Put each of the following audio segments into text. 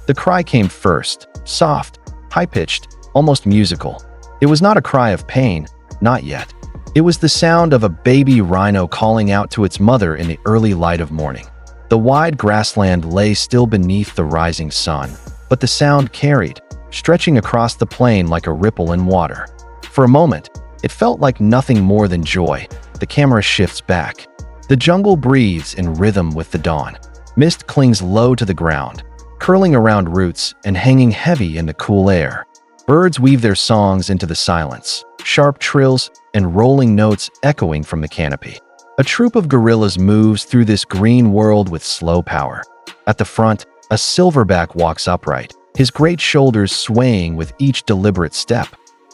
The cry came first, soft, high-pitched, almost musical. It was not a cry of pain, not yet. It was the sound of a baby rhino calling out to its mother in the early light of morning. The wide grassland lay still beneath the rising sun, but the sound carried, stretching across the plain like a ripple in water. For a moment, it felt like nothing more than joy. The camera shifts back. The jungle breathes in rhythm with the dawn. Mist clings low to the ground, curling around roots and hanging heavy in the cool air. Birds weave their songs into the silence, sharp trills and rolling notes echoing from the canopy. A troop of gorillas moves through this green world with slow power. At the front, a silverback walks upright, his great shoulders swaying with each deliberate step.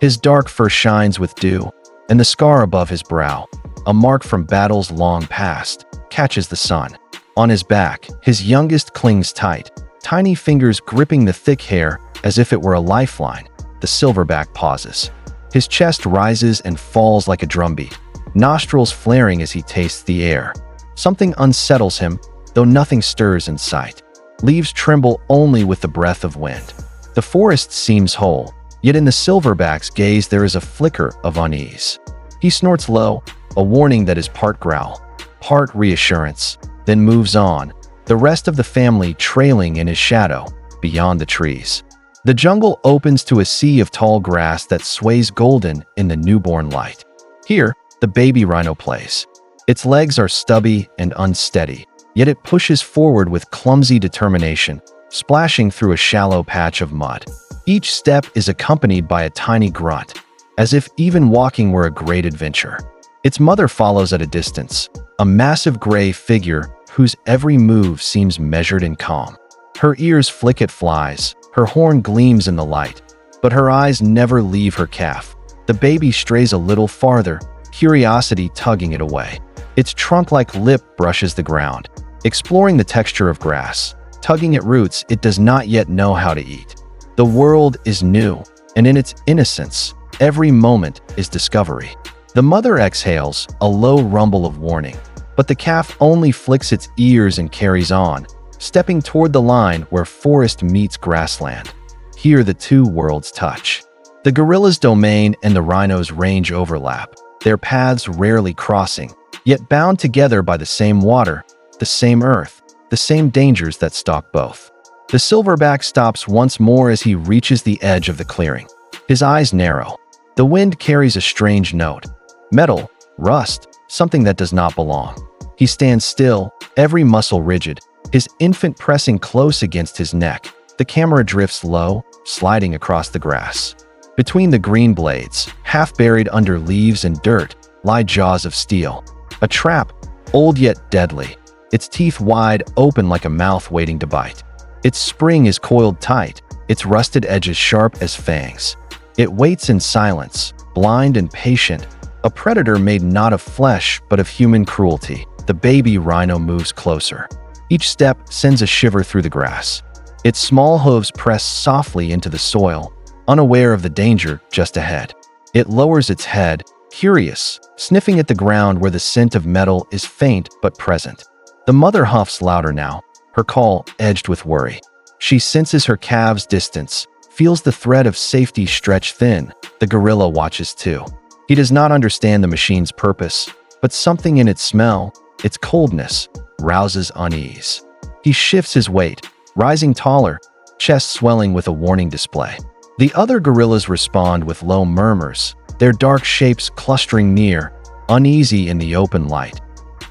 His dark fur shines with dew, and the scar above his brow, a mark from battles long past, catches the sun. On his back, his youngest clings tight, tiny fingers gripping the thick hair as if it were a lifeline. The silverback pauses. His chest rises and falls like a drumbeat, nostrils flaring as he tastes the air. Something unsettles him, though nothing stirs in sight. Leaves tremble only with the breath of wind. The forest seems whole, yet in the silverback's gaze there is a flicker of unease. He snorts low, a warning that is part growl, part reassurance, then moves on, the rest of the family trailing in his shadow beyond the trees. The jungle opens to a sea of tall grass that sways golden in the newborn light. Here, the baby rhino plays. Its legs are stubby and unsteady, yet it pushes forward with clumsy determination, splashing through a shallow patch of mud. Each step is accompanied by a tiny grunt, as if even walking were a great adventure. Its mother follows at a distance, a massive gray figure whose every move seems measured and calm. Her ears flick at flies, her horn gleams in the light, but her eyes never leave her calf. The baby strays a little farther, curiosity tugging it away. Its trunk-like lip brushes the ground, exploring the texture of grass, tugging at roots it does not yet know how to eat. The world is new, and in its innocence, every moment is discovery. The mother exhales, a low rumble of warning, but the calf only flicks its ears and carries on, stepping toward the line where forest meets grassland. Here the two worlds touch. The gorilla's domain and the rhino's range overlap, their paths rarely crossing, yet bound together by the same water, the same earth, the same dangers that stalk both. The silverback stops once more as he reaches the edge of the clearing. His eyes narrow. The wind carries a strange note. Metal, rust, something that does not belong. He stands still, every muscle rigid, his infant pressing close against his neck. The camera drifts low, sliding across the grass. Between the green blades, half buried under leaves and dirt, lie jaws of steel. A trap, old yet deadly, its teeth wide open like a mouth waiting to bite. Its spring is coiled tight, its rusted edges sharp as fangs. It waits in silence, blind and patient, a predator made not of flesh but of human cruelty. The baby rhino moves closer. Each step sends a shiver through the grass. Its small hooves press softly into the soil, unaware of the danger just ahead. It lowers its head, curious, sniffing at the ground where the scent of metal is faint but present. The mother huffs louder now, her call edged with worry. She senses her calves' distance, feels the thread of safety stretch thin. The gorilla watches too. He does not understand the machine's purpose, but something in its smell, its coldness, rouses unease. He shifts his weight, rising taller, chest swelling with a warning display. The other gorillas respond with low murmurs, their dark shapes clustering near, uneasy in the open light.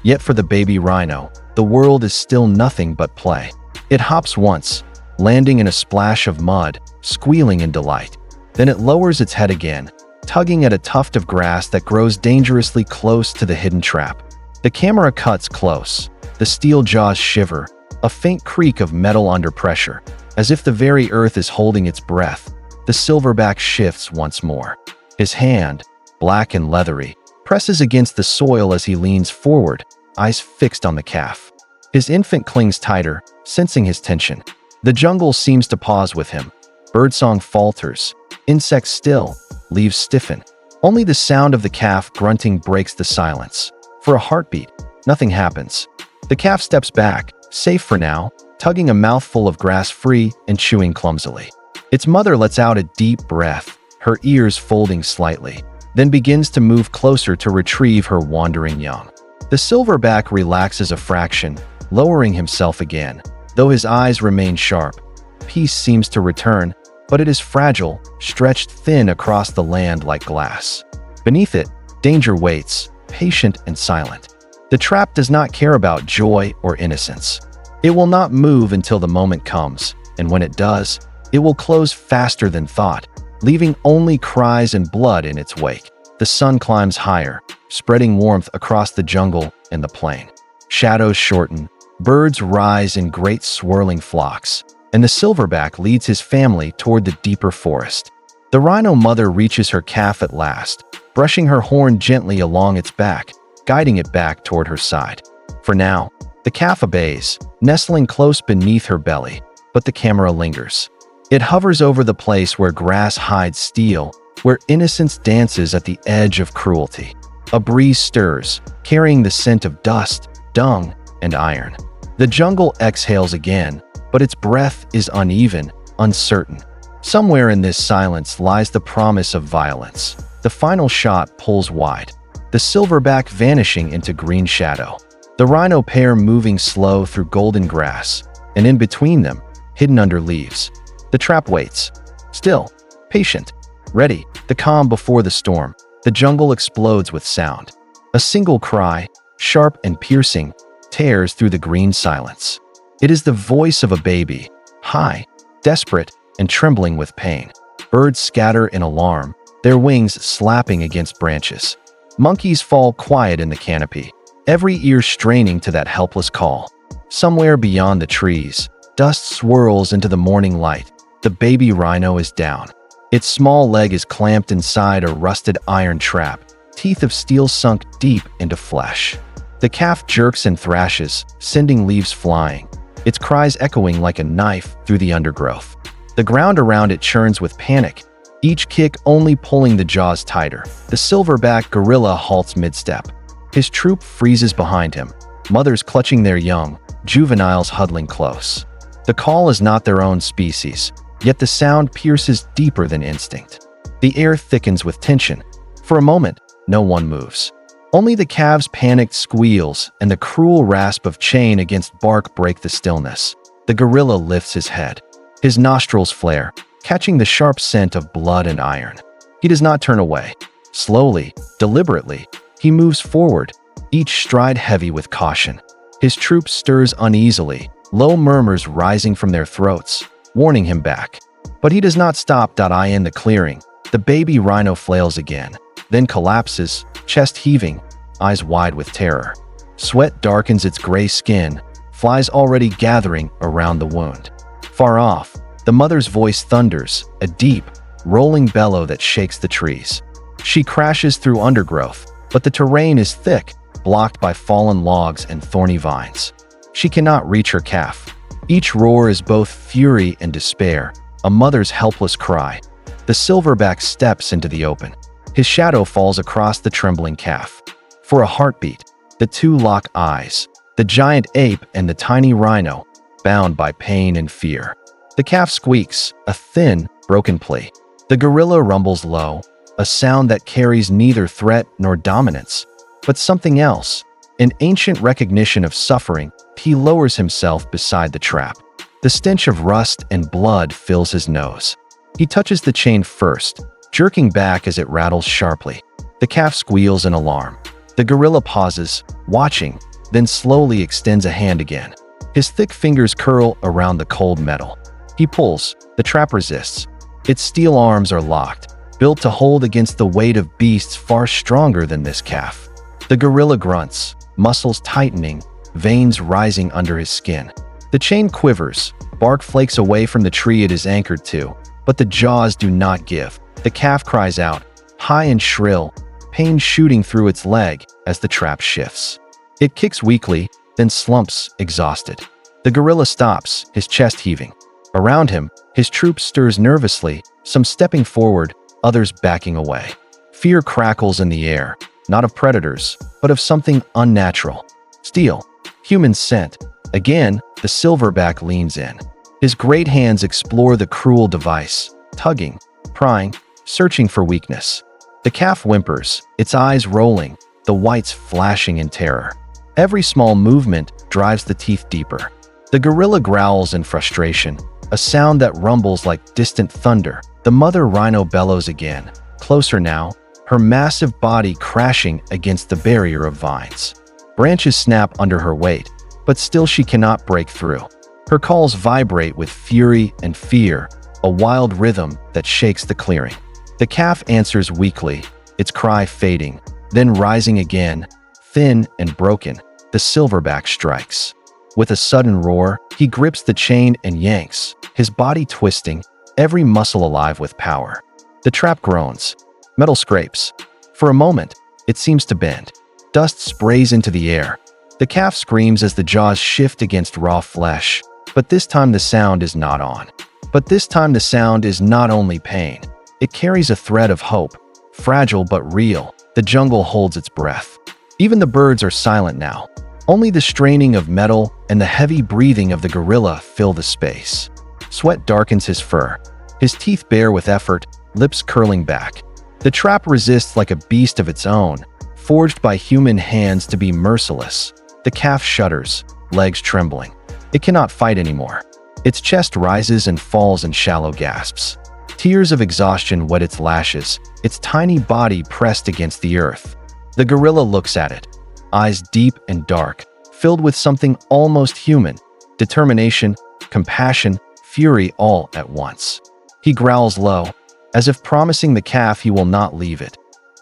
Yet for the baby rhino, the world is still nothing but play. It hops once, landing in a splash of mud, squealing in delight. Then it lowers its head again, tugging at a tuft of grass that grows dangerously close to the hidden trap. The camera cuts close. The steel jaws shiver, a faint creak of metal under pressure, as if the very earth is holding its breath. The silverback shifts once more. His hand, black and leathery, presses against the soil as he leans forward, eyes fixed on the calf. His infant clings tighter, sensing his tension. The jungle seems to pause with him. Birdsong falters. Insects still. Leaves stiffen. Only the sound of the calf grunting breaks the silence. For a heartbeat, nothing happens. The calf steps back, safe for now, tugging a mouthful of grass free and chewing clumsily. Its mother lets out a deep breath, her ears folding slightly, then begins to move closer to retrieve her wandering young. The silverback relaxes a fraction, lowering himself again, though his eyes remain sharp. Peace seems to return, but it is fragile, stretched thin across the land like glass. Beneath it, danger waits, patient and silent. The trap does not care about joy or innocence. It will not move until the moment comes, and when it does, it will close faster than thought, leaving only cries and blood in its wake. The sun climbs higher, spreading warmth across the jungle and the plain. Shadows shorten, birds rise in great swirling flocks, and the silverback leads his family toward the deeper forest. The rhino mother reaches her calf at last, brushing her horn gently along its back, guiding it back toward her side. For now, the calf obeys, nestling close beneath her belly, but the camera lingers. It hovers over the place where grass hides steel, where innocence dances at the edge of cruelty. A breeze stirs, carrying the scent of dust, dung, and iron. The jungle exhales again, but its breath is uneven, uncertain. Somewhere in this silence lies the promise of violence. The final shot pulls wide, the silverback vanishing into green shadow. The rhino pair moving slow through golden grass, and in between them, hidden under leaves. The trap waits, still, patient, ready. The calm before the storm. The jungle explodes with sound. A single cry, sharp and piercing, tears through the green silence. It is the voice of a baby, high, desperate, and trembling with pain. Birds scatter in alarm, their wings slapping against branches. Monkeys fall quiet in the canopy, every ear straining to that helpless call. Somewhere beyond the trees, dust swirls into the morning light. The baby rhino is down. Its small leg is clamped inside a rusted iron trap, teeth of steel sunk deep into flesh. The calf jerks and thrashes, sending leaves flying, its cries echoing like a knife through the undergrowth. The ground around it churns with panic, each kick only pulling the jaws tighter. The silverback gorilla halts mid-step. His troop freezes behind him, mothers clutching their young, juveniles huddling close. The call is not their own species, yet the sound pierces deeper than instinct. The air thickens with tension. For a moment, no one moves. Only the calves' panicked squeals and the cruel rasp of chain against bark break the stillness. The gorilla lifts his head. His nostrils flare, catching the sharp scent of blood and iron. He does not turn away. Slowly, deliberately, he moves forward, each stride heavy with caution. His troop stirs uneasily, low murmurs rising from their throats, warning him back. But he does not stop. In the clearing, the baby rhino flails again, then collapses, chest heaving, eyes wide with terror. Sweat darkens its gray skin, flies already gathering around the wound. Far off, the mother's voice thunders, a deep, rolling bellow that shakes the trees. She crashes through undergrowth, but the terrain is thick, blocked by fallen logs and thorny vines. She cannot reach her calf. Each roar is both fury and despair, a mother's helpless cry. The silverback steps into the open. His shadow falls across the trembling calf. For a heartbeat, the two lock eyes, the giant ape and the tiny rhino, bound by pain and fear. The calf squeaks, a thin, broken plea. The gorilla rumbles low, a sound that carries neither threat nor dominance, but something else, an ancient recognition of suffering. He lowers himself beside the trap. The stench of rust and blood fills his nose. He touches the chain first, jerking back as it rattles sharply. The calf squeals in alarm. The gorilla pauses, watching, then slowly extends a hand again. His thick fingers curl around the cold metal. He pulls, the trap resists. Its steel arms are locked, built to hold against the weight of beasts far stronger than this calf. The gorilla grunts, muscles tightening, veins rising under his skin. The chain quivers, bark flakes away from the tree it is anchored to, but the jaws do not give. The calf cries out, high and shrill, pain shooting through its leg as the trap shifts. It kicks weakly, then slumps, exhausted. The gorilla stops, his chest heaving. Around him, his troop stirs nervously, some stepping forward, others backing away. Fear crackles in the air, not of predators, but of something unnatural. Steel, human scent. Again, the silverback leans in. His great hands explore the cruel device, tugging, prying, searching for weakness. The calf whimpers, its eyes rolling, the whites flashing in terror. Every small movement drives the teeth deeper. The gorilla growls in frustration, a sound that rumbles like distant thunder. The mother rhino bellows again, closer now, her massive body crashing against the barrier of vines. Branches snap under her weight, but still she cannot break through. Her calls vibrate with fury and fear, a wild rhythm that shakes the clearing. The calf answers weakly, its cry fading, then rising again, thin and broken. The silverback strikes. With a sudden roar, he grips the chain and yanks, his body twisting, every muscle alive with power. The trap groans. Metal scrapes. For a moment, it seems to bend. Dust sprays into the air. The calf screams as the jaws shift against raw flesh. But this time the sound is not on. But this time the sound is not only pain. It carries a thread of hope. Fragile but real, the jungle holds its breath. Even the birds are silent now. Only the straining of metal and the heavy breathing of the gorilla fill the space. Sweat darkens his fur. His teeth bare with effort, lips curling back. The trap resists like a beast of its own, forged by human hands to be merciless. The calf shudders, legs trembling. It cannot fight anymore. Its chest rises and falls in shallow gasps. Tears of exhaustion wet its lashes, its tiny body pressed against the earth. The gorilla looks at it, eyes deep and dark, filled with something almost human, determination, compassion, fury all at once. He growls low, as if promising the calf he will not leave it.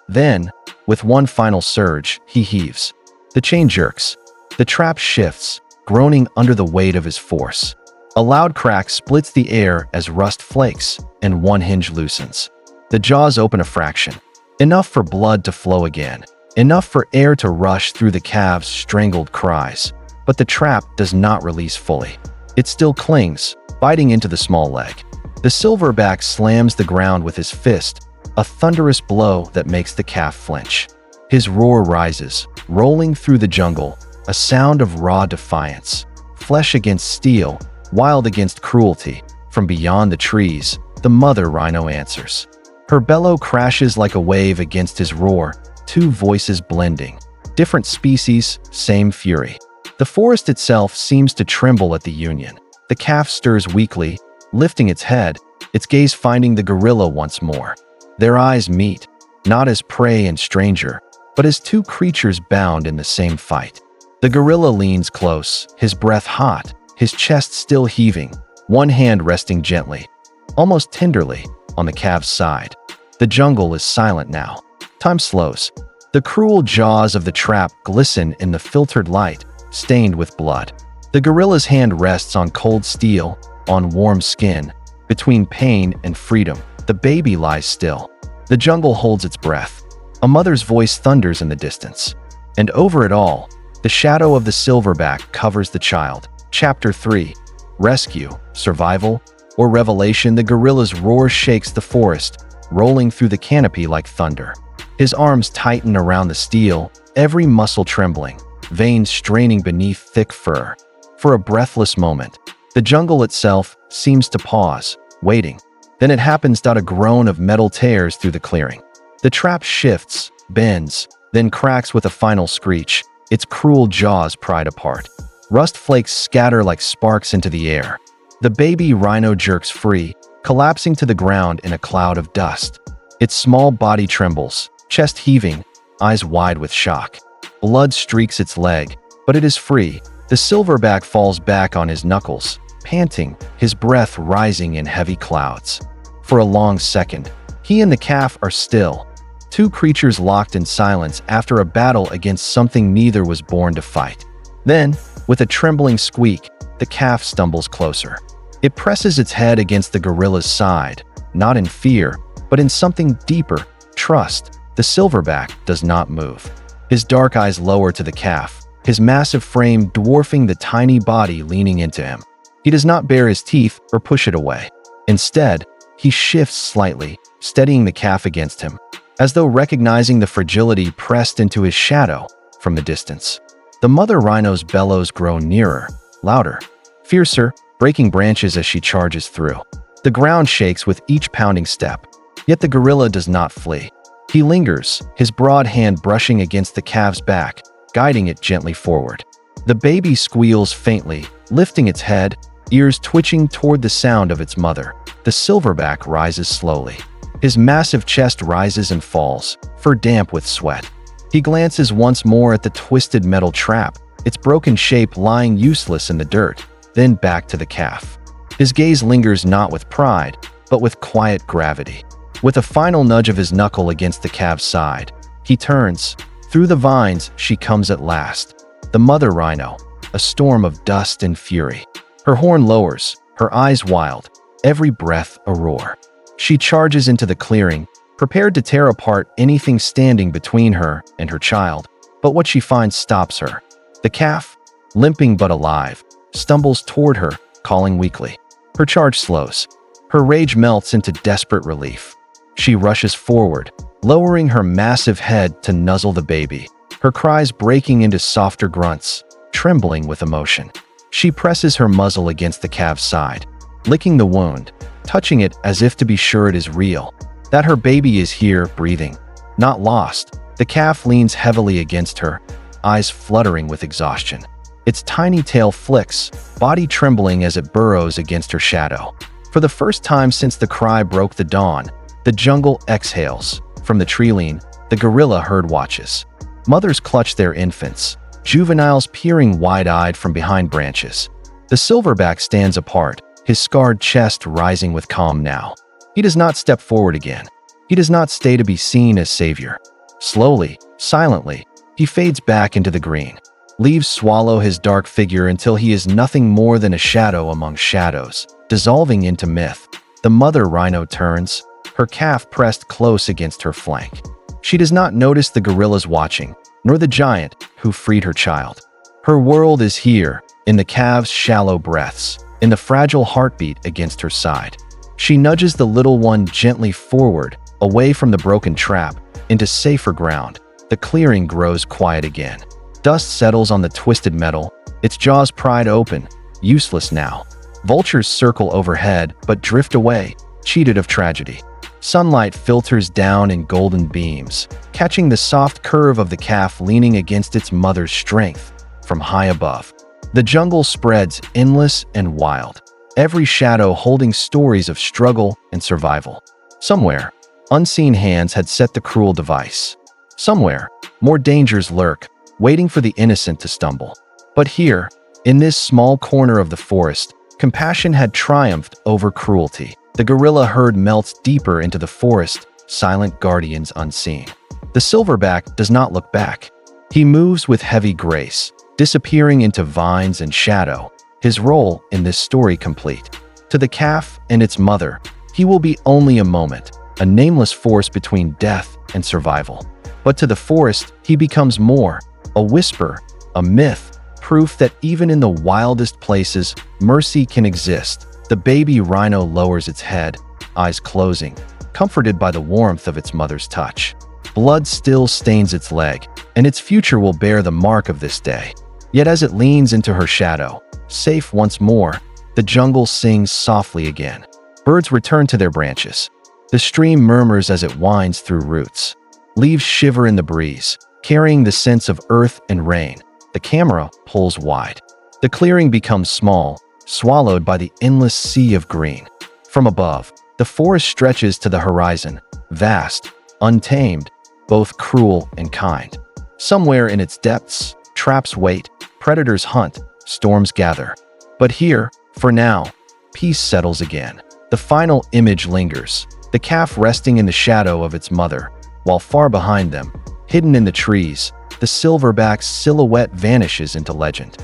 Then, with one final surge, he heaves. The chain jerks. The trap shifts, groaning under the weight of his force. A loud crack splits the air as rust flakes, and one hinge loosens. The jaws open a fraction. Enough for blood to flow again. Enough for air to rush through the calf's strangled cries. But the trap does not release fully. It still clings, biting into the small leg. The silverback slams the ground with his fist, a thunderous blow that makes the calf flinch. His roar rises, rolling through the jungle, a sound of raw defiance. Flesh against steel, wild against cruelty. From beyond the trees, the mother rhino answers. Her bellow crashes like a wave against his roar, two voices blending. Different species, same fury. The forest itself seems to tremble at the union. The calf stirs weakly, lifting its head, its gaze finding the gorilla once more. Their eyes meet, not as prey and stranger, but as two creatures bound in the same fight. The gorilla leans close, his breath hot, his chest still heaving, one hand resting gently, almost tenderly, on the calf's side. The jungle is silent now. Time slows. The cruel jaws of the trap glisten in the filtered light, stained with blood. The gorilla's hand rests on cold steel, on warm skin. Between pain and freedom, the baby lies still. The jungle holds its breath. A mother's voice thunders in the distance. And over it all, the shadow of the silverback covers the child. Chapter 3. Rescue, Survival, or Revelation. The gorilla's roar shakes the forest, rolling through the canopy like thunder. His arms tighten around the steel, every muscle trembling, veins straining beneath thick fur. For a breathless moment, the jungle itself seems to pause, waiting. Then it happens. A groan of metal tears through the clearing. The trap shifts, bends, then cracks with a final screech, its cruel jaws pried apart. Rust flakes scatter like sparks into the air. The baby rhino jerks free, collapsing to the ground in a cloud of dust. Its small body trembles, chest heaving, eyes wide with shock. Blood streaks its leg, but it is free. The silverback falls back on his knuckles, panting, his breath rising in heavy clouds. For a long second, he and the calf are still, two creatures locked in silence after a battle against something neither was born to fight. Then, with a trembling squeak, the calf stumbles closer. It presses its head against the gorilla's side, not in fear, but in something deeper, trust. The silverback does not move. His dark eyes lower to the calf, his massive frame dwarfing the tiny body leaning into him. He does not bare his teeth or push it away. Instead, he shifts slightly, steadying the calf against him, as though recognizing the fragility pressed into his shadow from the distance. The mother rhino's bellows grow nearer, louder. fiercer, breaking branches as she charges through. The ground shakes with each pounding step, yet the gorilla does not flee. He lingers, his broad hand brushing against the calf's back, guiding it gently forward. The baby squeals faintly, lifting its head, ears twitching toward the sound of its mother. The silverback rises slowly. His massive chest rises and falls, fur damp with sweat. He glances once more at the twisted metal trap, its broken shape lying useless in the dirt, then back to the calf. His gaze lingers not with pride, but with quiet gravity. With a final nudge of his knuckle against the calf's side, he turns. Through the vines, she comes at last. The mother rhino, a storm of dust and fury. Her horn lowers, her eyes wild, every breath a roar. She charges into the clearing, prepared to tear apart anything standing between her and her child, but what she finds stops her. The calf, limping but alive, stumbles toward her, calling weakly. Her charge slows. Her rage melts into desperate relief. She rushes forward, lowering her massive head to nuzzle the baby, her cries breaking into softer grunts, trembling with emotion. She presses her muzzle against the calf's side, licking the wound, touching it as if to be sure it is real, that her baby is here, breathing, not lost. The calf leans heavily against her, eyes fluttering with exhaustion. Its tiny tail flicks, body trembling as it burrows against her shadow. For the first time since the cry broke the dawn, the jungle exhales. From the treeline, the gorilla herd watches. Mothers clutch their infants, juveniles peering wide-eyed from behind branches. The silverback stands apart, his scarred chest rising with calm now. He does not step forward again. He does not stay to be seen as savior. Slowly, silently, he fades back into the green. Leaves swallow his dark figure until he is nothing more than a shadow among shadows, dissolving into myth. The mother rhino turns, her calf pressed close against her flank. She does not notice the gorillas watching, nor the giant who freed her child. Her world is here, in the calf's shallow breaths, in the fragile heartbeat against her side. She nudges the little one gently forward, away from the broken trap, into safer ground. The clearing grows quiet again. Dust settles on the twisted metal, its jaws pried open, useless now. Vultures circle overhead, but drift away, cheated of tragedy. Sunlight filters down in golden beams, catching the soft curve of the calf leaning against its mother's strength from high above. The jungle spreads endless and wild, every shadow holding stories of struggle and survival. Somewhere, unseen hands had set the cruel device. Somewhere, more dangers lurk, waiting for the innocent to stumble. But here, in this small corner of the forest, compassion had triumphed over cruelty. The gorilla herd melts deeper into the forest, silent guardians unseen. The silverback does not look back. He moves with heavy grace, disappearing into vines and shadow, his role in this story complete. To the calf and its mother, he will be only a moment, a nameless force between death and survival. But to the forest, he becomes more, a whisper, a myth, proof that even in the wildest places, mercy can exist. The baby rhino lowers its head, eyes closing, comforted by the warmth of its mother's touch. Blood still stains its leg, and its future will bear the mark of this day. Yet as it leans into her shadow, safe once more, the jungle sings softly again. Birds return to their branches. The stream murmurs as it winds through roots. Leaves shiver in the breeze, carrying the scents of earth and rain. The camera pulls wide. The clearing becomes small, swallowed by the endless sea of green. From above, the forest stretches to the horizon, vast, untamed, both cruel and kind. Somewhere in its depths, traps wait, predators hunt, storms gather. But here, for now, peace settles again. The final image lingers, the calf resting in the shadow of its mother, while far behind them, hidden in the trees, the silverback's silhouette vanishes into legend.